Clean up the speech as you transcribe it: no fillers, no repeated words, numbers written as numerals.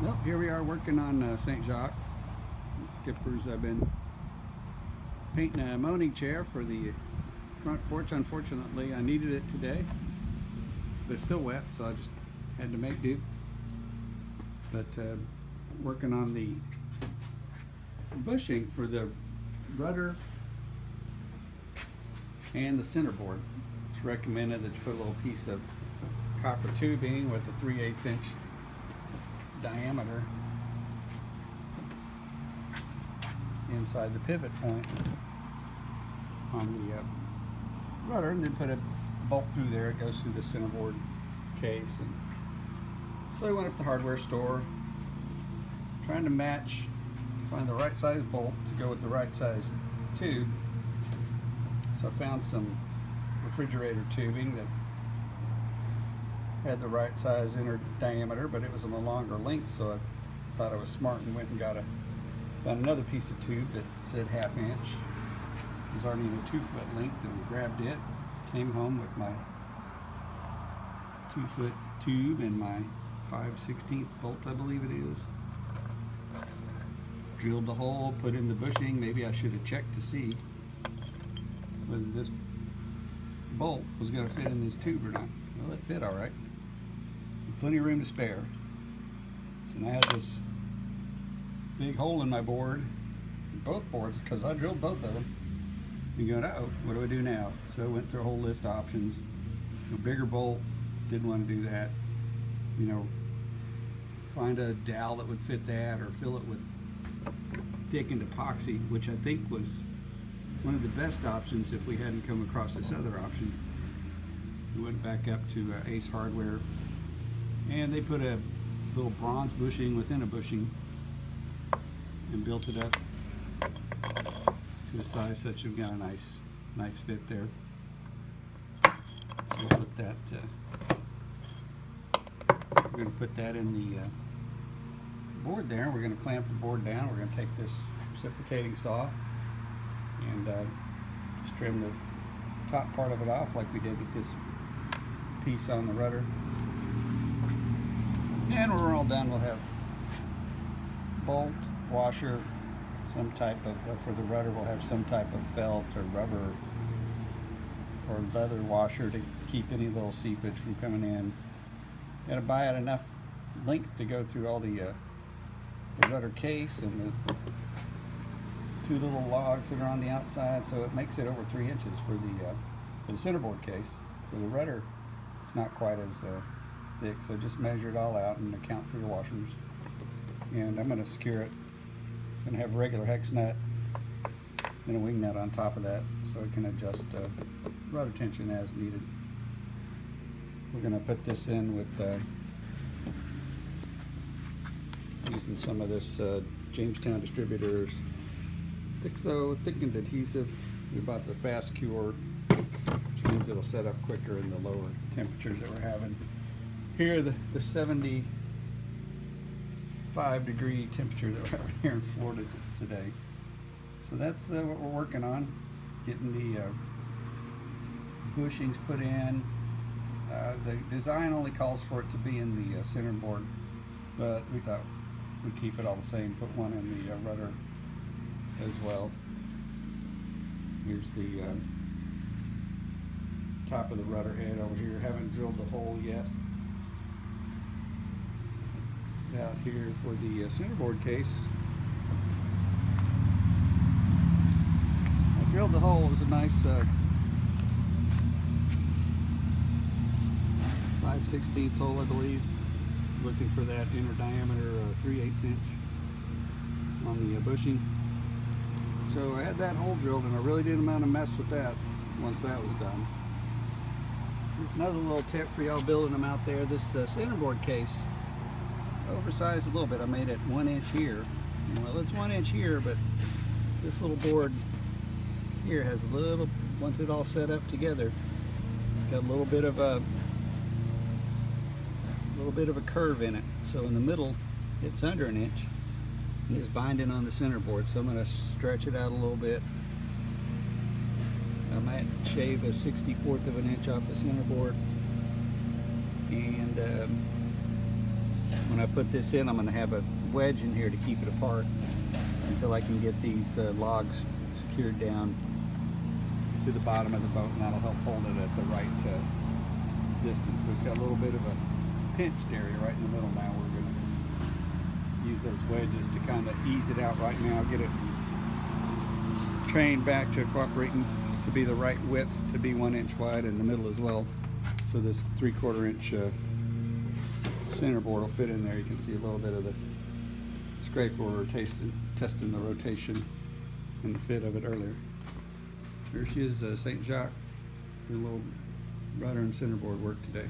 Well, here we are working on St. Jacques. The skippers, I've been painting a moaning chair for the front porch. Unfortunately, I needed it today, but it's still wet, so I just had to make do. But working on the bushing for the rudder and the centerboard. It's recommended that you put a little piece of copper tubing with a 3/8 inch diameter inside the pivot point on the rudder, and then put a bolt through there. It goes through the centerboard case. And so I went up to the hardware store trying to find the right size bolt to go with the right size tube. So I found some refrigerator tubing that had the right size inner diameter, but it was on a longer length, so I thought I was smart and went and found another piece of tube that said 1/2 inch. It was already in a 2-foot length, and grabbed it. Came home with my 2-foot tube and my 5/16 bolt, I believe it is. Drilled the hole, put in the bushing. Maybe I should have checked to see whether this bolt was going to fit in this tube or not. Well, it fit all right. Plenty of room to spare. So now I have this big hole in my board, both boards, because I drilled both of them. And going, oh, what do I do now? So I went through a whole list of options. A bigger bolt, didn't want to do that. Find a dowel that would fit that, or fill it with thickened epoxy, which I think was one of the best options if we hadn't come across this other option. We went back up to Ace Hardware, and they put a little bronze bushing within a bushing and built it up to a size such you've got a nice fit there. So we'll put that. We're going to put that in the board there. We're going to clamp the board down. We're going to take this reciprocating saw and just trim the top part of it off like we did with this piece on the rudder. And when we're all done, we'll have bolt, washer, some type of, for the rudder, we'll have some type of felt or rubber or leather washer to keep any little seepage from coming in. Got to buy out enough length to go through all the rudder case and the 2 little logs that are on the outside, so it makes it over 3 inches for the centerboard case. For the rudder, it's not quite as thick, so just measure it all out and account for your washers. And I'm going to secure it. It's going to have a regular hex nut and a wing nut on top of that, so it can adjust rudder tension as needed. We're going to put this in with using some of this Jamestown Distributors thickened adhesive. We bought the Fast Cure, which means it'll set up quicker in the lower temperatures that we're having. Here, the 75-degree temperature that we're having here in Florida today. So that's what we're working on, getting the bushings put in. The design only calls for it to be in the centerboard, but we thought we'd keep it all the same, put one in the rudder as well. Here's the top of the rudder head over here. Haven't drilled the hole yet. Out here for the centerboard case. I drilled the hole. It was a nice 5/16 hole, I believe. Looking for that inner diameter 3/8 inch on the bushing. So I had that hole drilled, and I really didn't want to mess with that once that was done. There's another little tip for y'all building them out there. This centerboard case, oversized a little bit. I made it 1 inch here. Well, it's 1 inch here, but this little board here has a little, once it all set up together, got a little bit of a curve in it. So in the middle, it's under 1 inch. And it's binding on the centerboard, so I'm going to stretch it out a little bit. I might shave a 1/64 of an inch off the centerboard, and when I put this in, I'm going to have a wedge in here to keep it apart until I can get these logs secured down to the bottom of the boat, and that'll help hold it at the right distance. But it's got a little bit of a pinched area right in the middle now. We're going to use those wedges to kind of ease it out right now, get it trained back to cooperating to be the right width, to be 1 inch wide in the middle as well. So this 3/4 inch centerboard will fit in there. You can see a little bit of the scrape where we're testing the rotation and the fit of it earlier. There she is, St. Jacques, doing a little rudder and centerboard work today.